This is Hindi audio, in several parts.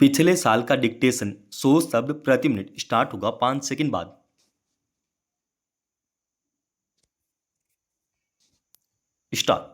पिछले साल का डिक्टेशन 100 शब्द प्रति मिनट स्टार्ट होगा 5 सेकंड बाद। स्टार्ट।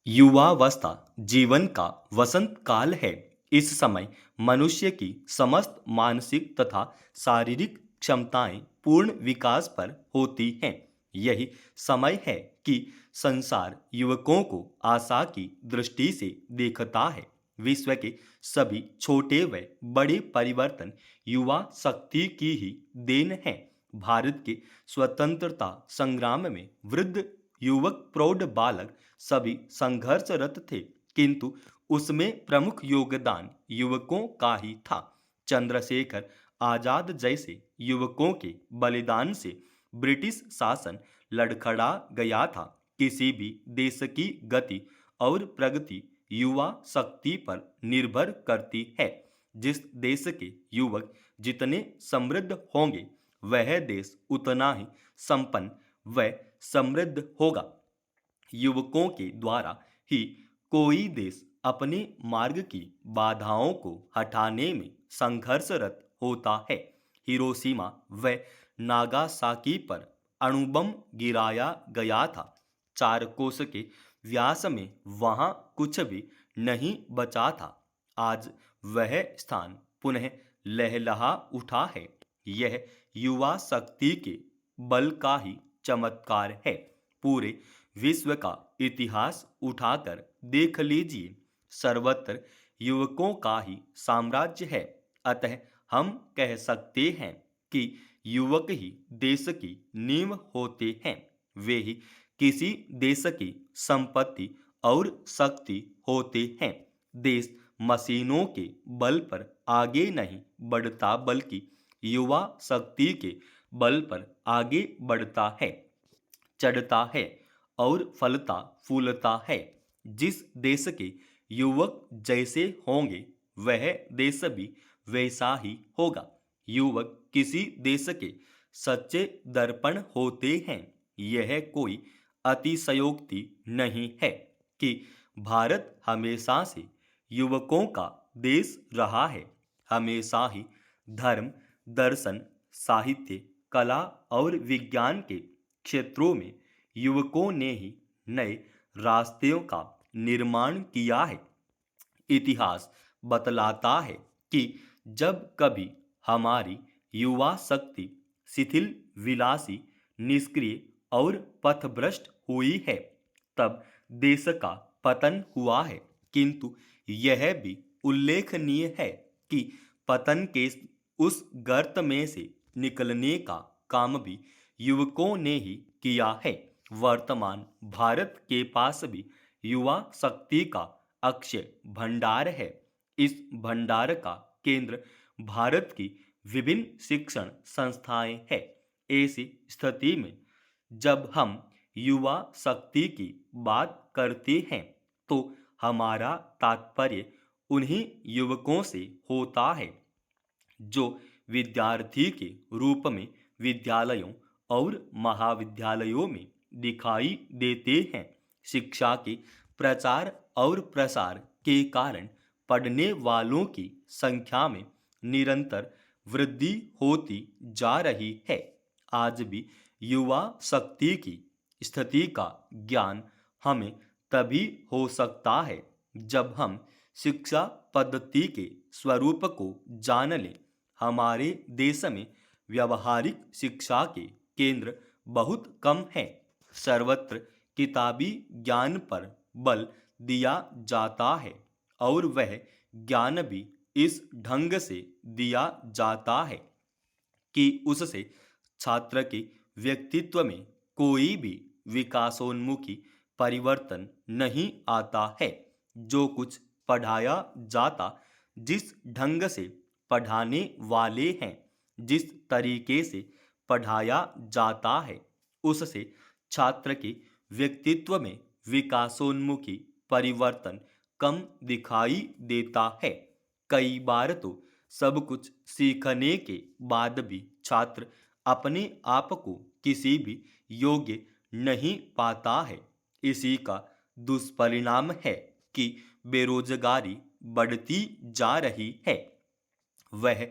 युवावस्था जीवन का वसंत काल है। इस समय मनुष्य की समस्त मानसिक तथा शारीरिक क्षमताएं पूर्ण विकास पर होती हैं। यही समय है कि संसार युवकों को आशा की दृष्टि से देखता है। विश्व के सभी छोटे व बड़े परिवर्तन युवा शक्ति की ही देन है। भारत के स्वतंत्रता संग्राम में वृद्ध, युवक, प्रौढ़, बालक सभी संघर्षरत थे, किंतु उसमें प्रमुख योगदान युवकों का ही था। चंद्रशेखर आजाद जैसे युवकों के बलिदान से ब्रिटिश शासन लड़खड़ा गया था। किसी भी देश की गति और प्रगति युवा शक्ति पर निर्भर करती है। जिस देश के युवक जितने समृद्ध होंगे, वह देश उतना ही संपन्न व समृद्ध होगा। युवकों के द्वारा ही कोई देश अपने मार्ग की बाधाओं को हटाने में संघर्षरत होता है। हिरोशिमा व नागासाकी पर अणुबम गिराया गया था। 4 कोस के व्यास में वहां कुछ भी नहीं बचा था। आज वह स्थान पुनः लहलहा उठा है। यह युवा शक्ति के बल का ही चमत्कार है। पूरे विश्व का इतिहास उठाकर देख लीजिए, सर्वत्र युवकों का ही साम्राज्य है। अतः हम कह सकते हैं कि युवक ही देश की नींव होते हैं। वे ही किसी देश की संपत्ति और शक्ति होते हैं। देश मशीनों के बल पर आगे नहीं बढ़ता, बल्कि युवा शक्ति के बल पर आगे बढ़ता है, चढ़ता है और फलता फूलता है। जिस देश के युवक जैसे होंगे, वह देश भी वैसा ही होगा। युवक किसी देश के सच्चे दर्पण होते हैं। यह कोई अतिशयोक्ति नहीं है कि भारत हमेशा से युवकों का देश रहा है। हमेशा ही धर्म, दर्शन, साहित्य, कला और विज्ञान के क्षेत्रों में युवकों ने ही नए रास्तों का निर्माण किया है। इतिहास बतलाता है कि जब कभी हमारी युवा शक्ति शिथिल, विलासी, निष्क्रिय और पथभ्रष्ट हुई है, तब देश का पतन हुआ है। किंतु यह भी उल्लेखनीय है कि पतन के उस गर्त में से निकलने का काम भी युवकों ने ही किया है। वर्तमान भारत के पास भी युवा शक्ति का अक्षय भंडार है। इस भंडार का केंद्र भारत की विभिन्न शिक्षण संस्थाएं हैं। ऐसी स्थिति में जब हम युवा शक्ति की बात करते हैं, तो हमारा तात्पर्य उन्हीं युवकों से होता है जो विद्यार्थी के रूप में विद्यालयों और महाविद्यालयों में दिखाई देते हैं। शिक्षा के प्रचार और प्रसार के कारण पढ़ने वालों की संख्या में निरंतर वृद्धि होती जा रही है। आज भी युवा शक्ति की स्थिति का ज्ञान हमें तभी हो सकता है जब हम शिक्षा पद्धति के स्वरूप को जान लें। हमारे देश में व्यावहारिक शिक्षा के केंद्र बहुत कम हैं। सर्वत्र किताबी ज्ञान पर बल दिया जाता है और वह ज्ञान भी इस ढंग से दिया जाता है कि उससे छात्र के व्यक्तित्व में कोई भी विकासोन्मुखी परिवर्तन नहीं आता है। जो कुछ पढ़ाया जाता, जिस ढंग से पढ़ाने वाले हैं, जिस तरीके से पढ़ाया जाता है, उससे छात्र के व्यक्तित्व में विकासोन्मुखी परिवर्तन कम दिखाई देता है। कई बार तो सब कुछ सीखने के बाद भी छात्र अपने आप को किसी भी योग्य नहीं पाता है। इसी का दुष्परिणाम है कि बेरोजगारी बढ़ती जा रही है। वह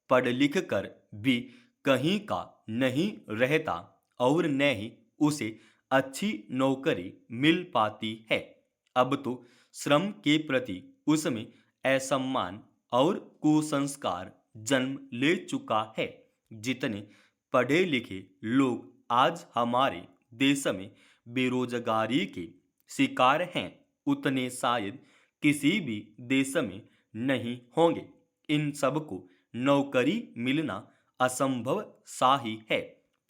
पढ़ लिख कर भी कहीं का नहीं रहता और न ही उसे अच्छी नौकरी मिल पाती है। अब तो श्रम के प्रति उसमें असम्मान और कुसंस्कार जन्म ले चुका है। जितने पढ़े लिखे लोग आज हमारे देश में बेरोजगारी के शिकार हैं, उतने शायद किसी भी देश में नहीं होंगे। इन सबको नौकरी मिलना असंभव सा ही है।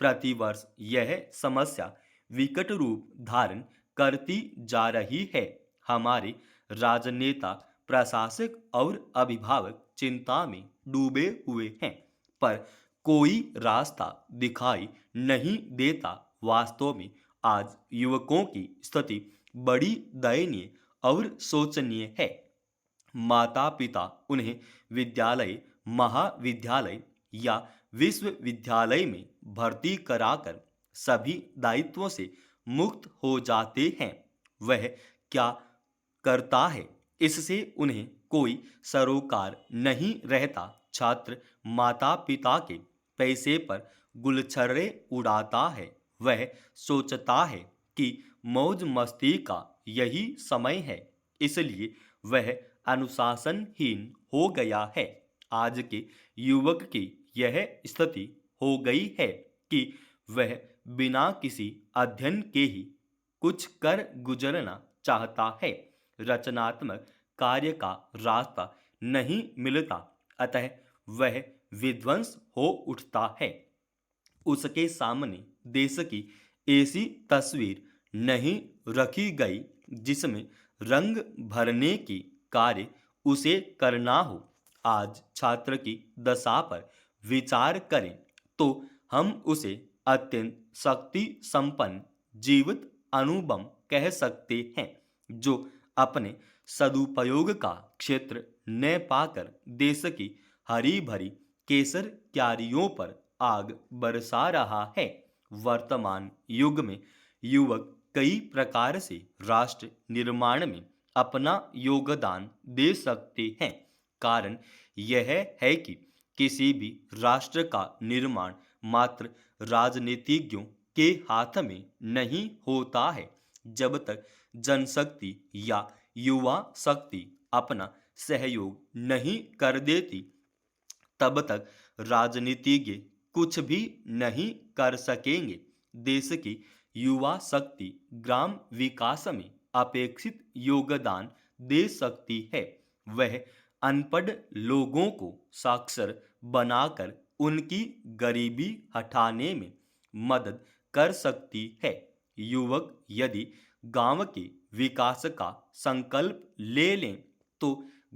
प्रतिवर्ष यह समस्या विकट रूप धारण करती जा रही है। हमारे राजनेता, प्रशासक और अभिभावक चिंता में डूबे हुए हैं, पर कोई रास्ता दिखाई नहीं देता। वास्तव में आज युवकों की स्थिति बड़ी दयनीय और शोचनीय है। माता पिता उन्हें विद्यालय, महाविद्यालय या विश्वविद्यालय में भर्ती कराकर सभी दायित्वों से मुक्त हो जाते हैं। वह क्या करता है, इससे उन्हें कोई सरोकार नहीं रहता। छात्र माता पिता के पैसे पर गुलछर्रे उड़ाता है। वह सोचता है कि मौज मस्ती का यही समय है, इसलिए वह अनुशासनहीन हो गया है। आज के युवक की यह स्थिति हो गई है कि वह बिना किसी अध्ययन के ही कुछ कर गुजरना चाहता है। रचनात्मक कार्य का रास्ता नहीं मिलता, अतः वह विध्वंस हो उठता है। उसके सामने देश की ऐसी तस्वीर नहीं रखी गई जिसमें रंग भरने की कार्य उसे करना हो। आज छात्र की दशा पर विचार करें तो हम उसे अत्यंत शक्ति संपन्न जीवित अणुबम कह सकते हैं, जो अपने सदुपयोग का क्षेत्र न पाकर देश की हरी भरी केसर क्यारियों पर आग बरसा रहा है। वर्तमान युग में युवक कई प्रकार से राष्ट्र निर्माण में अपना योगदान दे सकते हैं। कारण यह है कि किसी भी राष्ट्र का निर्माण मात्र राजनीतिज्ञों के हाथ में नहीं होता है। जब तक जनशक्ति या युवा शक्ति अपना सहयोग नहीं कर देती, तब तक राजनीतिज्ञ कुछ भी नहीं कर सकेंगे। देश की युवा शक्ति ग्राम विकास में अपेक्षित योगदान दे सकती है। वह अनपढ़ लोगों को साक्षर बनाकर उनकी गरीबी हटाने में मदद कर सकती है। युवक यदि गांव के विकास का संकल्प ले लें तो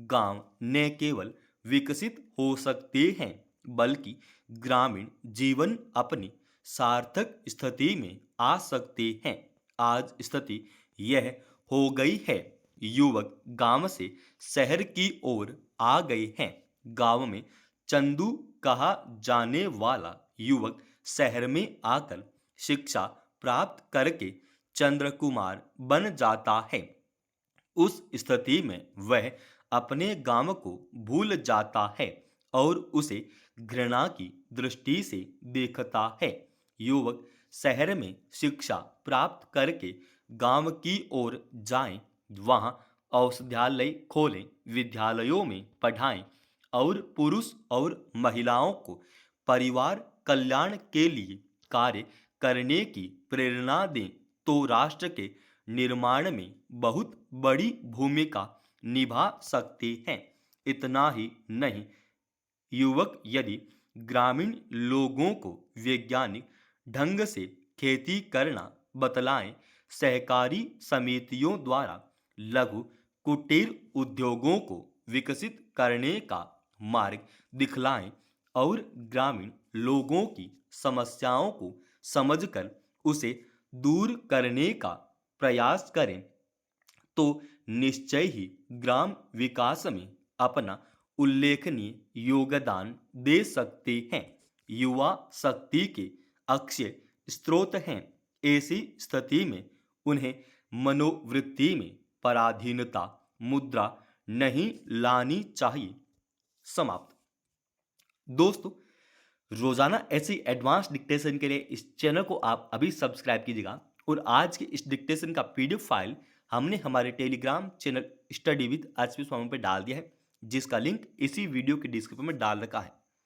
गांव न केवल विकसित हो सकते हैं, बल्कि ग्रामीण जीवन अपनी सार्थक स्थिति में आ सकते हैं। आज स्थिति यह हो गई है, युवक गांव से शहर की ओर आ गए हैं। गांव में चंदू कहा जाने वाला युवक शहर में आकर शिक्षा प्राप्त करके चंद्र कुमार बन जाता है। उस स्थिति में वह अपने गांव को भूल जाता है और उसे घृणा की दृष्टि से देखता है। युवक शहर में शिक्षा प्राप्त करके गांव की ओर जाएं, वहां औषधालय खोलें, विद्यालयों में पढ़ाएं और पुरुष और महिलाओं को परिवार कल्याण के लिए कार्य करने की प्रेरणा दें तो राष्ट्र के निर्माण में बहुत बड़ी भूमिका निभा सकते हैं। इतना ही नहीं, युवक यदि ग्रामीण लोगों को वैज्ञानिक ढंग से खेती करना बतलाएं, सहकारी समितियों द्वारा लघु कुटीर उद्योगों को विकसित करने का मार्ग दिखलाएं और ग्रामीण लोगों की समस्याओं को समझकर उसे दूर करने का प्रयास करें, तो निश्चय ही ग्राम विकास में अपना उल्लेखनीय योगदान दे सकते हैं। युवा शक्ति के अक्षय स्रोत हैं। ऐसी स्थिति में उन्हें मनोवृत्ति में पराधीनता मुद्रा नहीं लानी चाहिए। समाप्त। दोस्तों, रोजाना ऐसी एडवांस डिक्टेशन के लिए इस चैनल को आप अभी सब्सक्राइब कीजिएगा और आज के इस डिक्टेशन का पीडीएफ फाइल हमने हमारे Telegram channel study with HP Swami पे डाल दिया है, जिसका लिंक इसी वीडियो के डिस्क्रिप्शन में डाल रखा है।